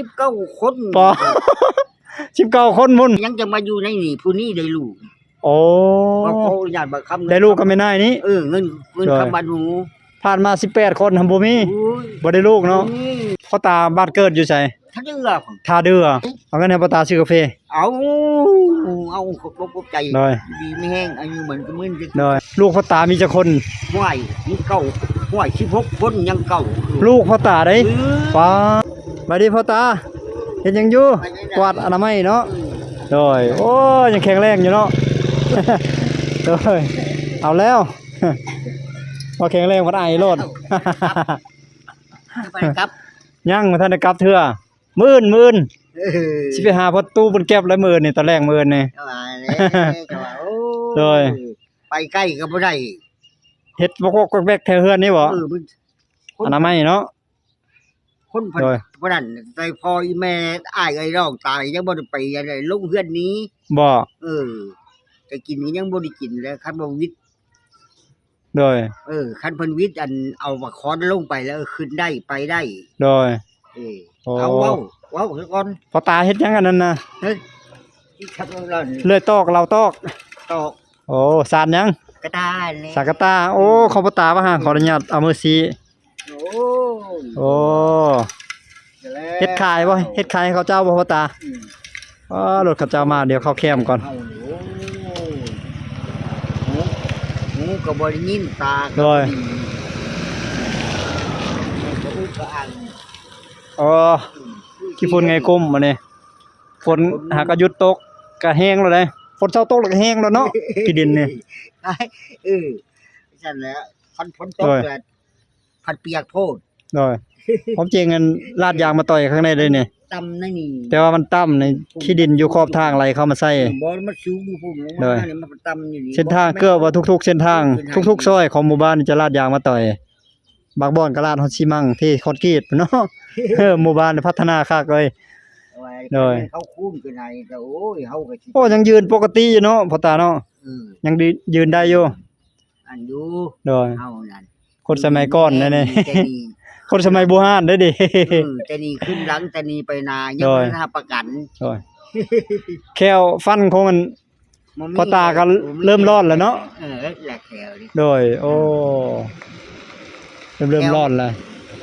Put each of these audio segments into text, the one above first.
19คนปอ 19คนมุ่น ยังจะมาอยู่ในนี่ผู้นี้ได้ลูก โอ้ ว่าเขาญาติบักคำ ได้ลูกก็ไม่ได้นี่ เงินคำบ้านหนู ผ่านมา18คนทำบ่มี โอ้ย บ่ได้ลูกเนาะพ่อตาบ้านเกิดอยู่ไส ถ้าเดือ ท่าเดือเอางั้นให้พ่อตาซื้อกาแฟ เอาขอบใจ ได้ ดีไม่แห้งอายุเหมือนกับมึน ได้ลูกพ่อตามีจักคน ห้วยมีเก่าห้วย16คนยังเก่า ลูกพ่อตาได้ป้าบัดนี้พ่อตาเฮ็ดหยังอยู่กวาดอนามัยเนาะโดยโอ้ยังแข็งแรงอยู่เนาะ โดยเอาแล้ว ว่าแข็งแรงพันไอโลด ไปครับ ยังมาทันได้กลับเทื่อมื่นสิไปหาพ่อตู้บนแก็บแล้วมื่นนี่ตอนแรกมื่นนี่ โดย ไปใกล้ก็บ่ได้ เฮ็ดบกแบกแถวเฮือนนี่บ่อนามัยเนาะ คนพันบ่นั่นใจพออีแม่อ้ายไอ้น้องตายยังบ่ได้ไปอะไรลงเฮือนนี้ บ่ จะกินก็ยังบ่ได้กินแล้วคันบ่วิทย์ โดย คันเพิ่นวิทย์อันเอามาค้อนลงไปแล้วขึ้นได้ไปได้ โดย เอาเว้าก่อน พ่อตาเฮ็ดหยังอันนั้นน่ะ ที่ครับเรา เลื่อยตอกเราตอก ตอก โอ้สานหยัง กระดาษเลย สากตาโอ้ขอพ่อตาว่าหาขออนุญาตเอามือซี โอ้เฮ็ดขายบ่เฮ็ดขายให้เขาเจ้าบ่พ่อตาอ๋อรถเขาเจ้ามาเดี๋ยวเข้าแคมป์ก่อน หมูก็บ่ได้ยินตา โดย ก็อ่าง อ๋อขี้ฝุ่นไงก้มมานี่ฝนหากก็หยุดตกก็แห้งแล้วเด้ฝนเช้าตกแล้วก็แห้งแล้วเนาะที่ดินนี่ ซั่นแหละคันฝนตกแล้วพัดเปียกโพด โดยผมจริงอันลาดยางมาต่อยข้างในเลยนี่ ต่ำนั่นนี่ แต่ว่ามันต่ำในขี้ดินอยู่ขอบทางไหลเข้ามาใส่ บ่มันสูงอยู่พุ่นลง โด มาย เนี่ยมันต่ำอยู่นี่ เส้นทางเกือบว่าทุกๆเส้นทาง ทุกๆซอยของหมู่บ้านนี่จะลาดยางมาต่อยบางบ่อนก็ลาดฮอดซิมังที่คอนกรีตเนาะ หมู่บ้านนี่พัฒนาคักเลย โดย เขาคุ้มคือไหนก็โอ้ยเฮาก็สิ โอ้ยังยืนปกติอยู่เนาะพ่อตาเนาะยังยืนได้อยู่ อันอยู่ โดย เฮานั่น คนสมัยก่อนนั่นนี่ แต่นี่ คนสมัยโบราณได้ดิ แต่นี่ขึ้นหลังแต่นี่ไปนายัง โดย บ่ได้รับประกัน โอ้ยแควฟันของมัน บ่มี พ่อตาก็เริ่มร้อนแล้วเนาะ แหลกแถวนี่ โดย โอ้เริ่มร้อนแล้ว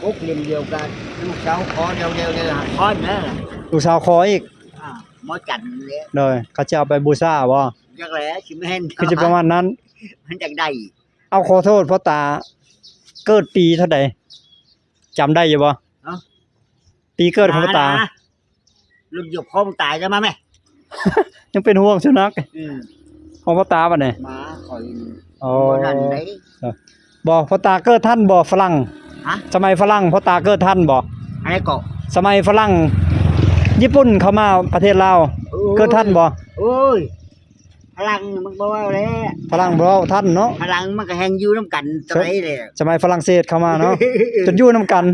กกเล่มเดียวกันลูกสาวขอเดียวหาคอนนะ ลูกสาวขออีก หมอจันเลย โดยเขาจะเอาไปบูชาบ่ จักแหล้สิแม่น คือจะประมาณนั้น มันจักได้ เอาขอโทษพ่อตาเกิดปีเท่าใดจำได้อยู่บ่ปีเกิดของพ่อตา ลูกหยกพ่อมึงตายจะมาไหม ยังเป็นห่วงสุนัขของพ่อตาบัดนี้ มาคอย อ๋อ นั่นได้ บ่พ่อตาเกิดทันบ่ฝรั่ง ฮะ สมัยฝรั่งพ่อตาเกิดทันบ่ อะไรเกาะ สมัยฝรั่งญี่ปุ่นเข้ามาประเทศลาวเกิดทันบ่ โอ้ยพลังมันบ่ว่าแล้ว ฝรั่งบ่ทันเนาะ พลังมันก็แฮงอยู่นํกันตะไดเลย สมัยฝรั่งเศสเข้ามาเนาะ จนอยู่นํกัน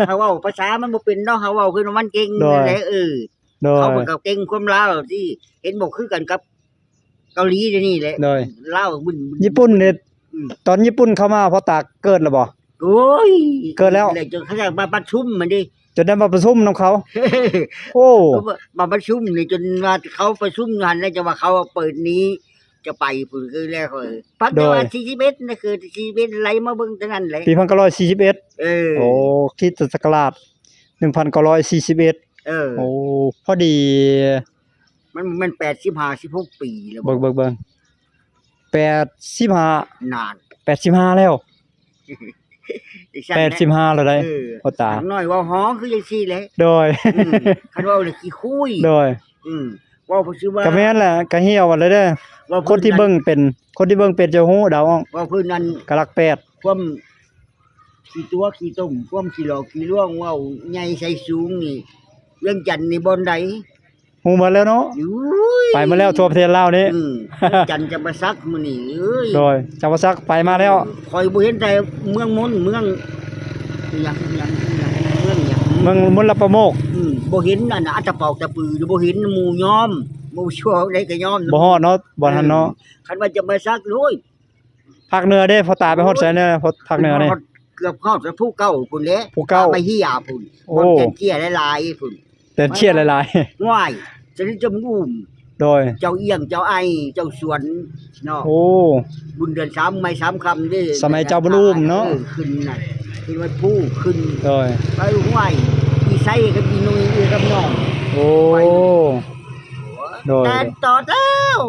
เขาเว้าภาษามันบ่เป็นเนาะเขาเว้าคือมันเก่ง โดย นั่นแหละโดย เขาก็เก่งความลาวที่เห็นบ่คือกันกับเกาหลีเดี๋ยวนี้แหละ โดย ลาวบึ้น ญี่ปุ่นเนี่ยตอนญี่ปุ่นเข้ามาพ่อตาเกิดแล้วบ่ โอ้ย เกิดแล้ว จนเขาจะมาประชุมมันดิ จนได้มาประชุมนํเขา โอ้ มาประชุมนี่จนว่าเขาประชุมงานแล้วจะว่าเขาเปิดนี้จะไปพุ่นคือแล้วพักแต่ว่า41นี่คือ41ไหลมาเบิ่งทั้งนั้นแหละ ปี1941โอ้คริสตศักราช1941โอ้พอดี มัน85 16ปีแล้ว เบิ่ง85 นาน 85แล้ว85แล้วได้พ่อตา น้อยว่าฮ้อคือจังซี่แหละ โดย คันว่าเลยขี้คุย โดย ว่าบ่ชื่อว่า ก็แม่นแหละก็เหี่ยวกันเลยเด้อคนที่เบิ่งเป็นจะฮู้เดาออก ว่าเพิ่นนั้น กะลักแปด ความขี้ตัวขี้ต้มความขี้หลอกขี้ล่วงเว้าใหญ่ใส่สูงนี่เรื่องจันทน์นี่บ่อนใด ฮู้หมดแล้วเนาะ อุ้ย ไปมาแล้วทั่วประเทศลาวนี่ จันทน์จะมาซักมื้อนี้เอ้ย โดยจังหวัดซักไปมาแล้ว คอยบ่เห็นแต่เมืองมนต์เมืองอิหยังเมืองอิหยัง เมืองมลประโมก บ่เห็นอันน่ะอัตะเปอกตะปือบ่เห็นหมู่ยอมหมู่ชั่วได้ก็ยอม บ่ฮอดเนาะบ่ทันเนาะ คันว่าจะมาซักโอ้ย ภาคเหนือเด้พ่อตาไปฮอดไสเนี่ยภาคเหนือนี่ ฮ เกือบฮอดผู้เก่าพุ่นแหละ ผู้เก่า ไปเฮียพุ่น โอ้ บ่เต็นเกี้ยหลายๆพุ่น แต่เชียดหลาย ง่ายจะได้จมอุ้ม ๆโดย เจ้าเอียงเจ้าไอเจ้าสวนเนาะ โอ้ บุญเดือน3ไม่3คำเด้ สมัยเจ้าบุญอุ้มเนาะ ขึ้นน่ะขึ้นวัดผู้ขึ้น โดย ไปห้วยอีไสกับอีนุยอีกับน้อง โอ้โดย แต่ต่อแล้ว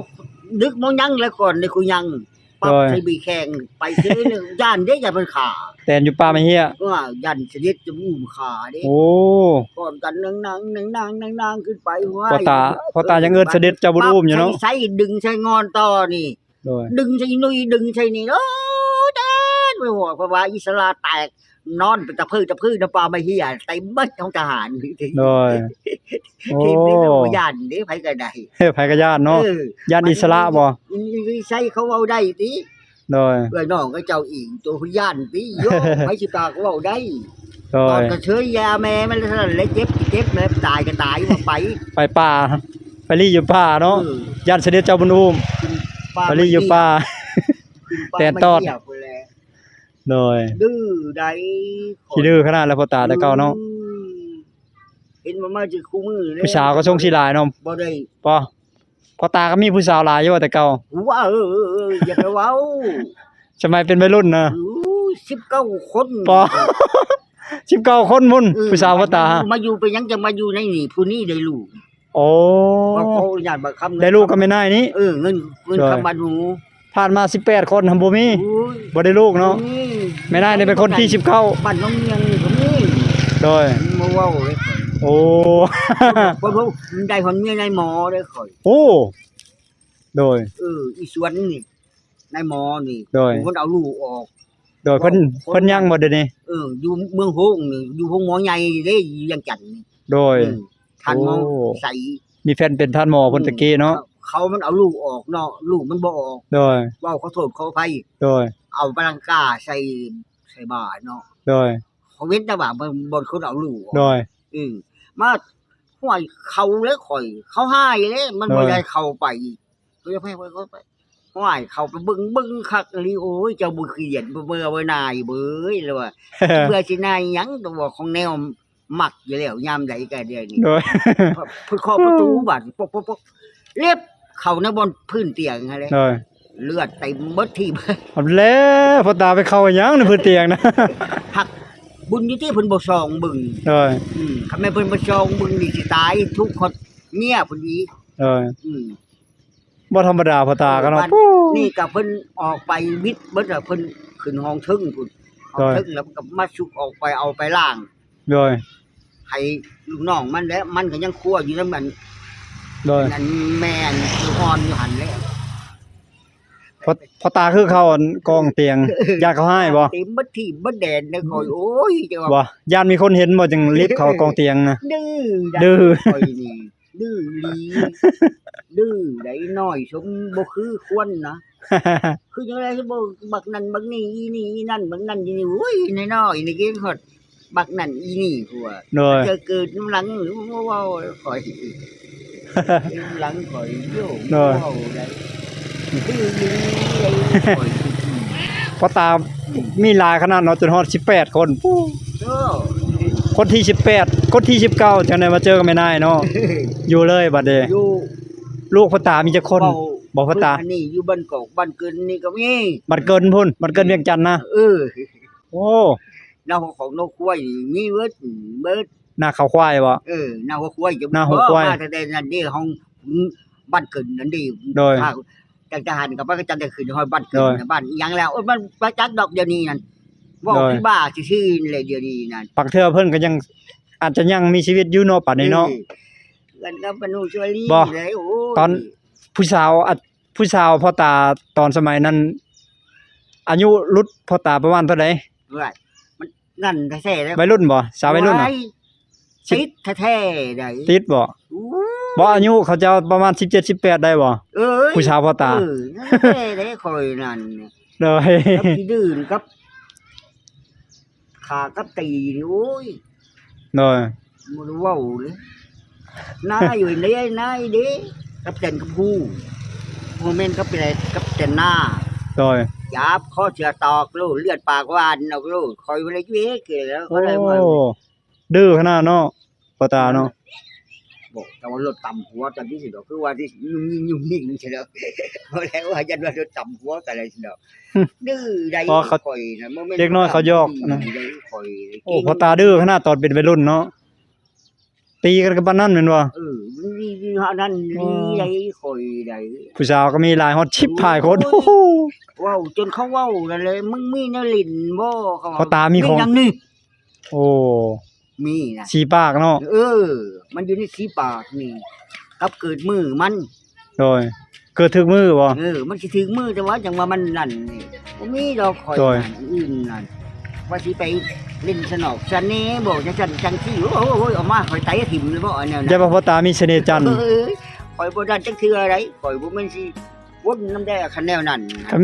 ดึกมองยังแล้วก่อนในคุยังปั๊บ โดย ใส่บีแข่งไปซื้อเรื่องย่านเด้อย่าเป็นขา แต่นอยู่ป่าไม่เฮีย ว่ายันเสด็จจะอุ้มขาเด้ โอ้ ก่อนกันนางขึ้นไปห้วย พ่อตายังเอิ้นเสด็จเจ้าบุญอุ้มอยู่เนาะ ใส่ดึงใส่งอนต่อนี่ โดย ดึงใส่นุยดึงใส่นี่โอ้แดนไปหัวเพราะว่าอิสราแตกนอนเป็นตะพื้น้ำปลาไม่เฮียเต็มเบิดของทหาร โดย โอ้ ทีมนี้ต้องบ่ย่านเด้ไผก็ได้ เฮ้ยไผก็ญาติเนาะ เออ ญาติอิสระบ่ ใช่เขาเอาได้ติ โดย เอ้ยน้องก็เจ้าอิงตัวผู้ย่านติโยไผสิตาเขาเอาได้ โด ตอน ย กระเชยยาแม่มันเท่านั้นแหละเจ็บแล้วตายก็ตายว่าไป ไปป่าไปรีอยู่ป่าเนาะ เออ ญาติเสด็จเจ้าบุญอุ้ม ป้า ไปรีอยู่ป่า แต่ตอด ไม่เที่ยวพุ่นแหละ โดย ดื้อใด ขี้ดื้อขนาดแล้วพ่อตาแต่เก่าเนาะ เห็นว่ามาจากคู่มือเลย ผู้สาวก็ทรงสิหลายเนาะ บ่ได้ ป่พ่อตาก็มีผู้สาวหลายอยู่แต่เก่า ว่าอย่าไปเว้า สมัยเป็นวัยรุ่นนะ 19คน ป่19คนมุ่นผู้สาวพ่อตา มาอยู่ไปยังจะมาอยู่ในนี่ผู้นี้ได้ลูก โอ้ ว่าเขาญาติบักคำ ได้ลูกก็ไม่ได้นี่ เงิน โดย คำบันหู ผ่านมา18คนทำบ่มี โอ้ย บ่ได้ลูกเนาะไม่ได้นี่เป็นคนที่19 บ้านน้องเมียงนี่ก็มี โดย มาเว้าเลย โอ้ เพราะได้คนเมียนายหมอได้ข่อย โอ้โดย อีสวนนี่นายหมอนี่ โดย เพิ่นเอาลูกออก โดยเพิ่นยังบ่เดี๋ยวนี้ อยู่เมืองโฮงนี่อยู่โฮงหมอใหญ่เด้อยู่ยังจันทน์นี่ โดย ท่านหมอ โอ้ ใส่ มีแฟนเป็นท่านหมอเพิ่นตะกี้เนาะ เขามันเอาลูกออกเนาะลูกมันบ่ออก โดย เว้าเขาโทษเขาอภัย โดย เอาปลังกาใส่บาตรเนาะ โดย เขาเว้นแต่ว่ามันบ่คนเอาลูกออก โดย มาห้วยเขาแล้วข่อย เขาหายเลยมันบ่ โดย ได้เข้าไปเขาจะให้เขาไปห้วยเขาไปเบิ่งคักอีหลีโอ้ยเจ้าบ่เขียนบ่เบื่อบ่นายเบ้ยเลยว่า เบื่อสินายหยังตัวของแนวมักอยู่แล้วยามใดก็เดี๋ยวนี้ โดย เพิ่นเคาะประตูบัดปกเรียบเข้าในบนพื้นเตียงหั่นแหละ โดย เลือดเต็มเบิดที่ เอาแล้วพ่อตาไปเข้าหยังในพื้นเตียงนะ หักบุญอยู่ที่เพิ่นบ่ซองบึง โดย คันแม่นเพิ่นบ่ซองบึงนี่สิตายทุกคนเมียเพิ่นอีก โดย อืม บ่ธรรมดาพ่อตาก็เนาะ วันนี่ก็เพิ่นออกไปวิทย์เบิดอะเพิ่นขึ้นห้องทึ่งพุ่นห้องทึ่งแล้วก็มาชุกออกไปเอาไปล้าง โดย ให้ลูกน้องมันแล้วมันก็ยังครัวอยู่นำมัน โดย นั่นแม่นอยู่อ่อนอยู่หั่นแหละ พ่อตาคือเข้าอันกองเตียงญาติเขาให้บ่ เต็มเบิดที่เบิดแดนเด้อข่อยโอ้ยจังว่า บ่ญาติมีคนเห็นบ่จึงรีบเข้ากองเตียงนะ ดื้อ ดื้อ ข่อยนี่ดื้ออีหลีดื้อได้น้อยสมบ่คือควรนะ คือจังได๋บ่บักนั่นบักนี่อีนี่อีนั่นบักนั่นอีนี่โอ้ยน้อยๆนี่เก่งฮอดบักนั่นอีนี่หัว โดย จะเกิดน้ำหลังหรือเว้าข่อยน้ำหลังข่อยโยม โดย เว้าได้ดื้ออีหลีเลยข่อย พ่อตามีหลายขนาดเนาะจนฮอด18คน โอ้ คนที่18คนที่19จังได๋มาเจอกันไม่ได้เนาะอยู่เลยบัดนี้ อยู่ ลูกพ่อตามีจักคน บอกพ่อตา อันนี้อยู่บ้านกอกบ้านเกินนี่ก็มี บัดเกินพุ่นบัดเกินเวียงจันทน์นะ โอ้ หน้าของนกควายนี่มีเบิด หน้าเขาควายบ่ หน้าหัวควายจะ หน้าหัวควาย มาแต่นั่นนี่ห้องบ้านเกินนั่นดิ โดย จังทหารกับบ้านก็จังได้ขึ้นห้อยบ้านเกิ โด น ย บ้านอีหยังแล้วมันประจักษ์ดอกเดียวนี้นั่นเว้า โดย ที่บ้าซื่อๆเลยเดียวนี้นั่น ปักเทื่อเพิ่นก็ยังอาจจะยังมีชีวิตอยู่เนาะป่านนี้เนาะ กันกับปนูชวลี บ่ เลยโอ้ย ตอน ผู้สาวพ่อตาตอนสมัยนั้น อายุรุดพ่อตาประมาณเท่าใด เว้ยมันนั่นแท้ๆแล้ว วัยรุ่นบ่สาววัยรุ่นน่ะ ติดแท้ๆได้ ติดบ่ โอ้ย บ่อายุเขาจะประมาณ17 18ได้บ่ เอ้ย ผู้สาวพ่อตา นั่นแท้ได้คอยนั่น โดย กับที่ดื้นกับขากับตีนี่โอ้ย โดย บ่รู้เว้าเลยนายอยู่เด้นายเด้กับแต่นกับผู้โมเมนต์กับเป็นอะไรกับแต่นหน้า โดย จับข้อเสือตอกลูกเลือดปากหวานออกลูกคอยบ่ได้เว้เกแล้ว โอ้ ก็ได้มา ดื้อขนาดเนาะพ่อตาเนาะ บอกแต่ว่ารถต่ำหัวจำที่สิดอกคือว่าที่ยุ่งนิ่งใช่แล้วเพราะแล้วว่ายันว่ารถต่ำหัวกันอะไรสิดอกดื้อใดข่อยนะบ่แม่น เด็กน้อยเขายอกนะ ดื้อข่อย โอ้พ่อตาดื้อขนาดตอนเป็นวัยรุ่นเนาะตีกันกับปานนั้นแม่นบ่ นี่ฮะนั่นนี่ใดข่อยใด ผู้สาวก็มีหลายฮอดชิปถ่ายคนโอ้โห ว้าวจนเขาเว้านั่นเลยมึงมีแนวลิ้นบ่เขาว่ พ่อตามีของ หยังนี่ โอ้ มีนะ สีปากเนาะ มันอยู่ในสีปากนี่กับเกิดมือมัน โดยเกิดถึกมือบ่ มันสิถึงมือแต่ว่าจังว่ามันนั่นนี่บ่มีดอกข่อย โดย นั่นอื่นนั่นว่าสิไปเล่นสนอกซันนี่บอกจังซี่โอ้ยเอามาข่อยไตถิ่มเลยบ่อันแนว อย่า นั้น ว่าพ่อตามีเสน่ห์จันทร์ ข่อยบ่ดันจักเทื่ออะไรข่อยบ่แม่นสิวนน้ำได้คันแนวนั้นนะ คัน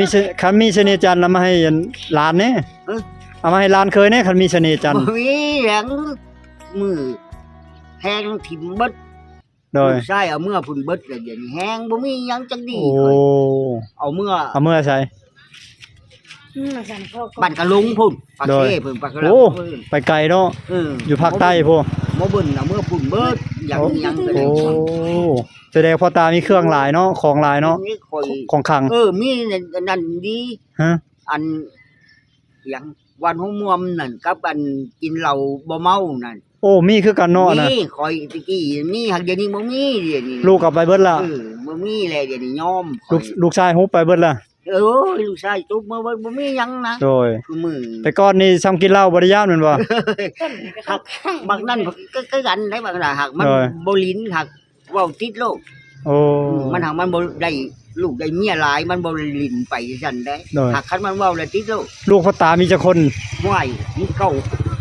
มีเสน่ห์จันทร์เอามาให้หลานแน่ เออ เอามาให้หลานเคยแน่คันมีเสน่ห์จันทร์ บ่มีหยังมือแฮงถิ่มเบิด โดย ลูกชายเอาเมื่อพุ่นเบิดแล้วเดี๋ยวนี้แฮงบ่มีหยังจังดี โอ้ ข่อยเอาเมื่อ เอามือใส่ มาสั่นพ่อก่อน บ้านกะลุงพุ่นปาก โดย เซ่พุ่นปากกะล โอ้ เพิ่น ไปไกลเนาะ อยู่ภาคใต้พุ่น บ่เบิ่นน่ะเมื่อพุ่นเบิดหยังหยังก็ โอ้ ได้ แสดงพ่อตามีเครื่องหลายเนาะของหลายเนาะ นี่ข่อย ของขลัง มีนั่นดี ฮะ อันหยังวันหัวม่วมนั่นกับอันกินเหล้าบ่เมานั่น โอ้มีคือกันเนาะนะ นี่ข่อยตะกี้มีหักเดี๋ยวนี้บ่มีเดี๋ยวนี้ ลูกกลับไปเบิดละ บ่มีแล้วเดี๋ยวนี้ยอม ลูกชายฮุบไปเบิดละ ลูกชายจุบมาบ่มีหยังนะ โดย คือมือ แต่ก่อนนี่ซ้ำกินเหล้าบ่ได้ย่านแม่นบ่ หักบางนั่นก็กันได้บางน่ะหักมัน โดย บ่ลิ้นหักเว้าติดโลก โอ้ มันหักมันบ่ได้ลูกได้เมียหลายมันบ่ลิ้นไปซั่นได้ โดย หักคันมันเว้าแล้วติดโลก ลูกพ่อตามีจักคน ห้วยมีเก่า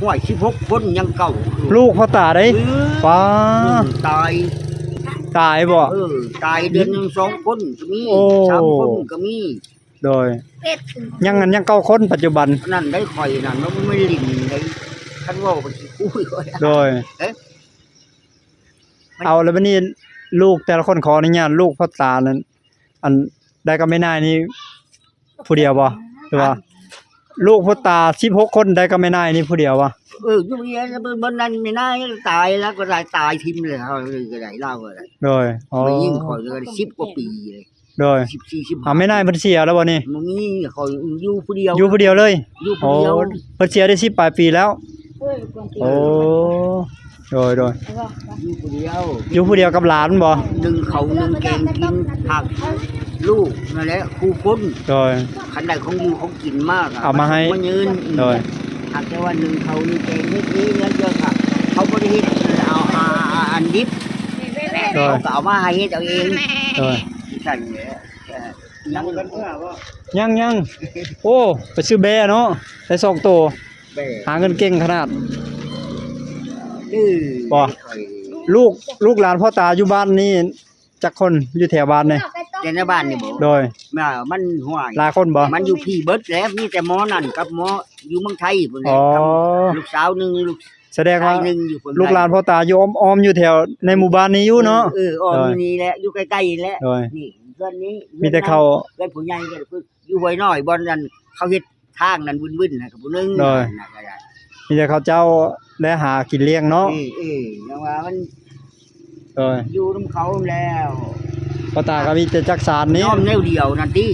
ห้วย16คนยังเก่า ลูกพ่อตาได้ เออ ป้า ตาย ตายบ่ ตายเดือนหนึง2คนก็มี โอ้ 3คนก็มี โดย เป็ดถึง ยัง9คนปัจจุบัน นั่นได้ข่อยนั่นมันไม่ลิ้นได้คันเว้าไปสิอุ้ยข่อย โดย เอ๊ะ เอาแล้วบัดนี้ลูกแต่ละคนขออนุญาตลูกพ่อตานั้นอันได้ก็ไม่น่านี่ผู้เดียวบ่หรือว่า ลูกพ่อตา16คนได้ก็ไม่น่านี่ผู้เดียวบ่ อยู่เรียนบนนั้นไม่น่าตายแล้วก็ตายทิ่มเลยเฮาก็ได้เล่าก็ได้ โดยอ๋อ ไปยิ่งข่อยก็10กว่าปีเลย โดย 14 15 ไม่น่าเพิ่นเสียแล้วบ่นี่ มันมีข่อยอยู่ผู้เดียว อยู่ผู้เดียวเลย อยู่ผู้ โอ้ เดียว เพิ่นเสียได้10ปลายปีแล้ว เอ้ยกวนตีน โอ้โดย แล้วก็ อยู่ผู้เดียว อยู่ผู้เดียวกับหลานบ่ หนึ่งเขาหนึ่งแกงกินผักลูกนั่นแหละครูคน โดย คันใดของอยู่ของกินมากะ เอามาให้ มายืน โดย หากแต่ว่าหนึ่งเขาหนึ่งแกงนิดนี้แล้วเยอะค่ะเขาบ่ได้เฮ็ดเอาอันดิบ โดย เขาก็เอามาให้เฮ็ดเอาเอง โดย สั่นแหละนั่งกันเพื่อว่า ยังโอ้ไปซื้อแบร์เนาะได้2ตัว แบ่ หาเงินเก่งขนาด ดื้อ บ่ ข่อย ลูกหลานพ่อตาอยู่บ้านนี่จักคนอยู่แถวบ้านนี่ แต่ในบ้านนี่บ่ โดย แม่มันห่วย หลายคนบ่ มันอยู่พี่เบิดแล้วมีแต่หมอนั่นกับหมออยู่เมืองไทยพุ่นแห อ๋ ละ อ กับลูกสาวหนึงลูก แสดง ชา ว่าย หนึงอยู่พุ่น ลูกหลานพ่อตาอยู่อ้อมๆอยู่แถวในหมู่บ้านนี้อยู่เนาะ อ้อมอยู่นี่แหละอยู่ใกล้ๆนี่แหละ โดย นี่เพื่อนนี้ มีแต่เขา เพื่อนผู้ใหญ่ก็คืออยู่ห้วยน้อยบ่อนนั้นเขาเฮ็ดทางนั้นวุ่นๆนะกับผู้หนึง โดย นั่นก็ได้ มีแต่เขาเจ้าและหากินเลี้ยงเนาะ ยังว่ามัน โดย อยู่นํเขาแล้ว พ่อตาก็มีแต่จักสารนี้ ยอมแนวเดียวนั่นติ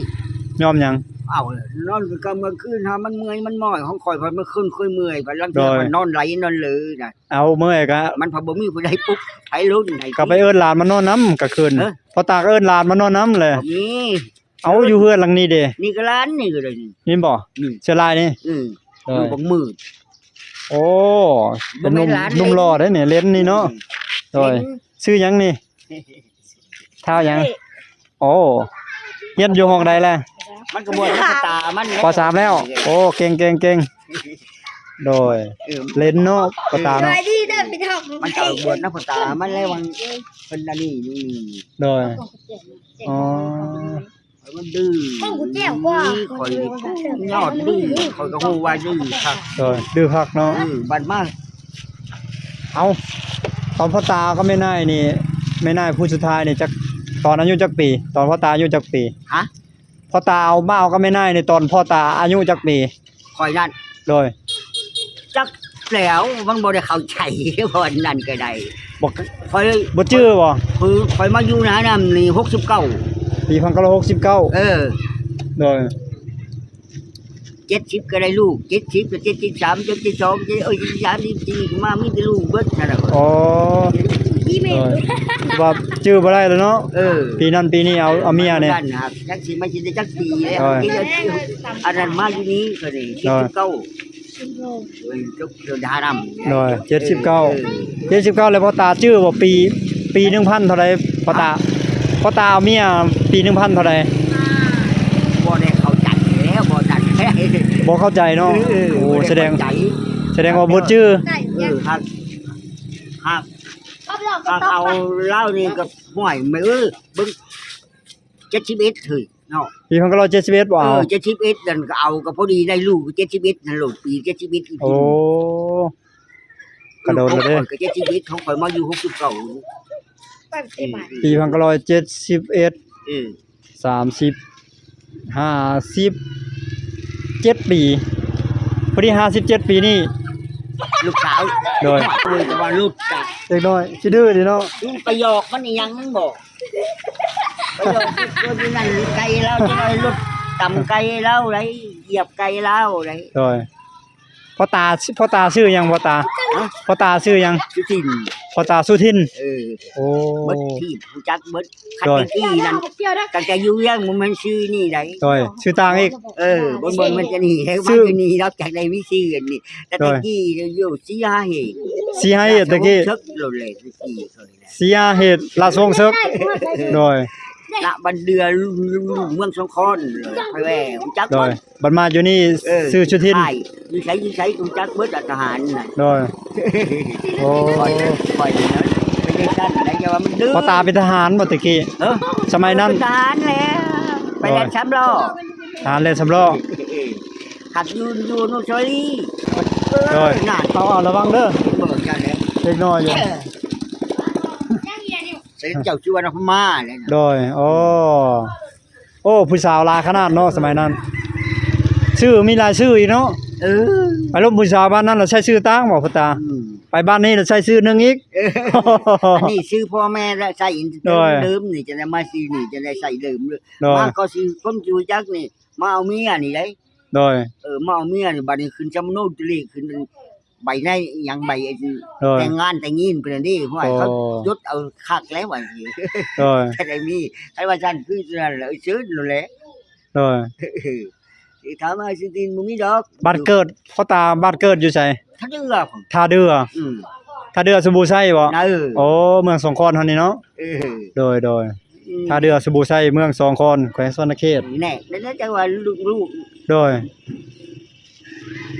ยอมหยัง เอ้านอนกลางเมื่อคืนหามันเมื่อยมันม้อยของข่อยพอมันขึ้นค่อยเมื่อยพอลังเทื่อ โดย มันนอนไหลนอนเลยน่ะ เอาเมื่อยก็ มันพอบ่มีผู้ใดปลุกไผลุ้นให้ ก็ไปเอิ้นหลานมานอนน้ำกลางคืน เอ้อ พ่อตาก็เอิ้นหลานมานอนน้ำเลย บ่มี เอาอยู่เฮือนหลังนี้เด้ นี่ก็ร้านนี่ก็ได้นี่ นี่บ่ อืม เสื้อลายนี่ อือ โด อยู่ ย บังมืด โอ้เป็นหนุ่ม บ่แม่นหลาน หนุ่มหล่อได้เนี่ยเล่นนี่เนาะโดยชื่อหยังนี่เท้าหยังโอ้เฮียนอยู่ห้องใดแหละ มันก็บ่ได้สตามัน ป .3 แล้ว โอ้เก่งโดย เออ เล่นเนาะพ่อตา ส เนาะ วัสดีเด้อพี่ทอง มันก็บวชนักตามันแล้วมันเป็นอันนี้นี่ โดยอ๋อ มันดื้อ ต้องกูแจ้งว่า ข่อยยอดดื้อข่อยก็ฮู้ว่าดื้อครับ โดยดื้อคักเนาะ บัดมา เอาตอนพ่อตาก็ไม่น่ายนี่ไม่น่ายผู้สุดท้ายนี่จักตอนอายุจักปี ตอนพ่อตาอายุจักปี ฮะ พ่อตาเอามาเอาก็ไม่ได้ในตอนพ่อตาอายุจักปี คอยนั่น โดย จักแล้วมันบ่ได้เข้าใจบ่นั่นก็ได้ บอก คอย บ่ชื่อบ่ คือคอยมาอยู่นะนำนี่69 ปี1969 เออ โดย 70ก็ได้ลูก70ก็73 72เอ้ย73 74มามีแต่ลูกเบิดนั่นน่ะ อ๋อ ยี่เม โด ล ยว่าชื่อบ่ได้แล้วเนาะ เออ ปีนั้นปีนี้เอาเมียเนี่ย นั่นครับจักสิมาสิได้จักปีแล้ว โอ้ย ที่จะอันนั้นมาอยู่นี้ก็ได้79 ชิมโล เอ้ยจกเดินหานำ โดย79แล้วพ่อตาชื่อบ่ปี 1,000 เท่าใดพ่อตาเอาเมียปี 1,000 เท่าใด บ่ได้เข้าใจแล้วบ่นั่นแท้ บ่เข้าใจเนาะโอ้แสดง ใจ ว่าบ่ชื่อ ได้ เอ ยัง อหักหัก ก็เราก็ หัก ต้อง เอา ไป เหล้านี่ก็ห่วยไม่เบิ่ง71เฮ้ยเนาะ ปี1971บ่เอา 71นั่นก็เอาก็พอดีได้ลูก71นั่นลูกปี71อีก โอ้กระโดดเลยเด้ ก็71ของข่อยมาอยู่69 ไปเสียบาท ปี1971 เออ 57 ปีพอดี57 ปีนี่ ลูกสาว โดย แต่ว่าลูกจ้ะ เด็กน้อยสิดื้อดิเนาะ ประโยคมันนี่ยังมันบอกประโยคตัวนี้นั่นไก่แล้วจะได้ลูกตำไก่แล้วไรเหยียบไก่แล้วไร โดยพ่อตาชื่อหยังพ่อตาชื่อหยัง สุทิน พ่อตาสุทิน เออ โอ้ เบิดที่ผู้จักเบิดคัน โดย ที่นั่น เที่ยวได้ ตั้งแต่อยู่ยังมันชื่อนี่ไร โดยชื่อต่างอีก เออบนมันจะนี่แล้ว ชื่ มัน อ จะนี่รับจากในวิชีอันนี้แต่ตะกี้อยู่4-5เหตุ สีให้ตะกี้ เชิกโลดเลยตะกี้เคยแล้ว สีหาเหตุราชวงศ์ซึกโดย ณบันเดือลุงเมืองสงขลาเลยไปแหวผู้จัก โด เบิ ย ด บัดมาอยู่นี่ชื่อสุทิน ใช่อยู่ใช้กูจักเบิดทหารน่ะ โดยโอ้ ปล่อยนะไม่ได้สั้นได้จะว่ามันดื้อ พ่อตาเป็นทหารบ่ตะกี้ เออ สมัยนั้น เป็นทหารแล้วไปแล่นช้ำล้อ ทหารเล่นสำล้อ ขัดยูโนชอรี่ โดย งาน เอาระวังเด้อ เบิกกันแล้ว เด็กน้อยอยู่ เสด็จเจ้าชื่อว่าพม่าเลยนะ โดยโอ้ผู้สาวหลายขนาดเนาะสมัยนั้นชื่อมีหลายชื่ออีกเนาะ เออ ไปลบผู้สาวบ้านนั้นเราใช้ชื่อต่างบ่พ่อตา อืม ไปบ้านนี้เราใช้ชื่อหนึงอีก อันนี้ชื่อพ่อแม่และใส่ โดย เดิมนี่จะได้มาซื้อนี่จะได้ใส่เดิมเลย โดย มาก็ซื้อคนจูจักนี่มาเอาเมียนี่ได้ โดย มาเอาเมียนี่บัดนี้ขึ้นจำโนดเลขขึ้นใบในหยังใบไอ้ โดย แต่งงานแต่งยินเป็นอันนี้เพราะว่าเขา โอ้ ยศเอาคักแล้วว่าสิ โดย แค่ได้มีให้ว่าซั่นคือนั่นแหละซื้อนั่นแหละ โดย สิถามว่าสิตินบ่มีดอก บ้านเกิดพ่อตาบ้านเกิดอยู่ไส ถ้าเดือผม ท่าเดือ อืม ท่าเดือสบู่ไส้บ่ นะ โอ้เมืองสองคอนเฮานี่เนาะ เออ โดยท่าเดือสบู่ไส้เมืองสองคอนแขวงสวรรณเขต แน่แล้วจังว่าลูก โดย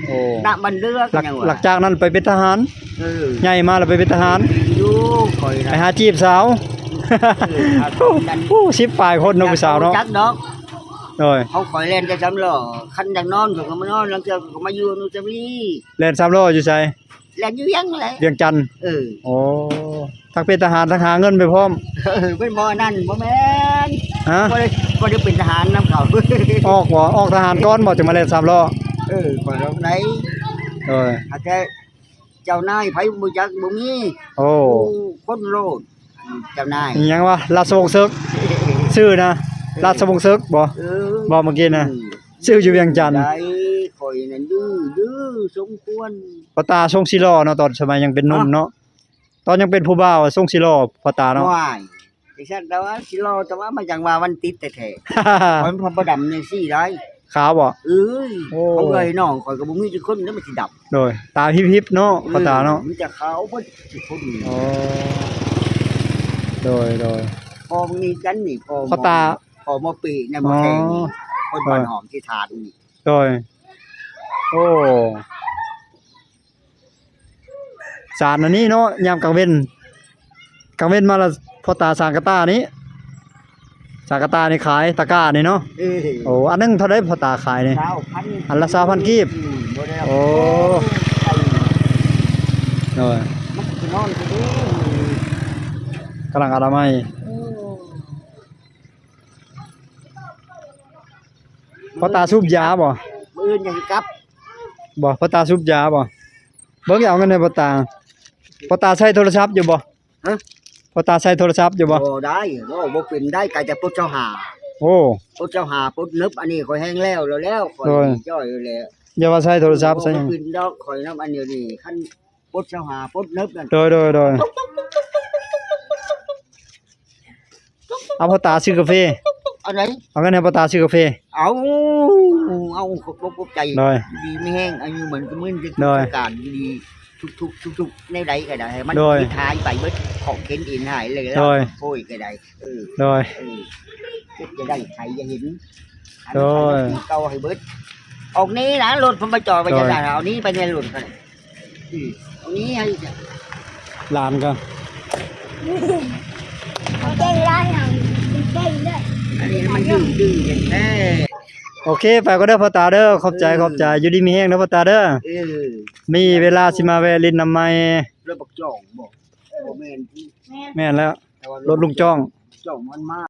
โอ้ ณบันเดือ หลั กั ก นยัง หลั ว่าก จากนั้นไปเป็นทหาร เออ ใหญ่มาแล้วไปเป็นทหาร อยู่คอย ไป นะ หาจีบสาวโอ้10ปลายคนเนาะผู้สาวเนาะ จักดอก โดย เขาคอยเล่นจะจำหล่อคันดังนอนก็มานอนหลังจากก็มาอยู่นู่นจะมี เล่น3ล้ออยู่ไส เล่นอยู่ยังแหละ เวียงจันทน์ เออ โอ้ทั้งเป็นทหารทั้งหาเงินไปพร้อม เป็นบ่นั่นบ่แม่น ฮะ บ่ได้เป็นทหารนำเขา ออกทหารก่อนบ่จะมาเล่น3ล้อ เออข่อยเราไหน โดย อาแค่เจ้านายไผบ่จักบ่มี โอ้ คนโลดเจ้านาย อิหยังวะราชวงศ์ซึกชื่อนะราชวงศ์ซึกบ่ เออ บ่เมื่อกี้นะชื่ออยู่เวียงจันทน์ ได้ข่อยนั่นดื้อสมควร พ่อตาทรงศิลอเนาะตอนสมัยยังเป็นหนุ่มเนาะตอนยังเป็นผู้บ่าวทรงศิลอพ่อตาเนาะ ว้ายดิฉันแต่ว่าสิรอแต่ว่ามันจังว่าวันติดแท้ๆข่อยมันบ่ดำจังซี่ได้ ขาวบ่ เอ้ย โอ้ เขาเลยน้องข่อยก็บ่มีจักคนแล้วมันสิดำ โดยตาพิบๆเนาะพ่อตาเนาะ มันจะขาวเบิดสิคน โอ้โดย พอมีกันนี่พอ พ่อตา พอมาปีในบ่แข่งนี่คนบ้านหอมที่ทานนี่ โดยโอ้สารอันนี้เนาะยามกลางเว้นมาละพ่อตาสร้างกระตานี้สร้างกระตานี่ขายตะกร้านี่เนาะ เออ โอ้อันนึงเท่าไดพ่อตาขายนี่ 20,000 อันละ20,000กีบ บ่ได้ โอ้โดย มันสินอนสิเด้ กำลังอนามัย พ่อตาสูบยาบ่ มื้ออื่นยังสิกลับ บ่พ่อตาสูบยาบ่เบิ่งเอาเงินให้พ่อตาพ่อตาใช้โทรศัพท์อยู่บ่ ฮะ พ่อตาใช้โทรศัพท์อยู่บ่ บ่ได้บ่เป็นได้ก็จะปลดเจ้าหา โอ้ ปลดเจ้าหาปลดนึบอันนี้ข่อยแห้งแล้วข่อย โอ้ย จ้อยแล้ว อย่าว่าใช้โทรศัพท์ซะหยัง บ่เป็นดอกข่อยน้ำอันเดียวนี่คันปลดเจ้าหาปลดนึบนั่น โดยเอาพ่อตาซื้อกาแฟ อันไหน เอาเงินให้พ่อตาซื้อกาแฟ เอาใจ โดย ดีไม่แห้งอายุเหมือนกับมื้อนี้ โดย การดีทุกในใดก็ได้ให้มัน โดย มีทายไปเบิดของเข็นอินหายเลยแล้ว โดย โอ้ยก็ได้เออ โดย จะได้ใครจะเห็น โดย เก่าให้เบิดออกนี้นะรถผมไปจอดไปจะได้เอานี้ไปในรถกันเอานี้ให้ หลานก็ เขาเก่งได้ห่างเก่งได้ อันนี้มันดื้ออย่างแท้ โอเคไปก็เด้อพ่อตาเด้อขอบใจอยู่ดีมีแฮงเด้อพ่อตาเด้อ เออ มีเวลาสิมาแวะลินน้ำไม้ รถบักจ่องบอกบ่แม่นที่ แม่ แม่นแล้ว แต่ว่าร ถลุงจ้อง จ่องมันมาก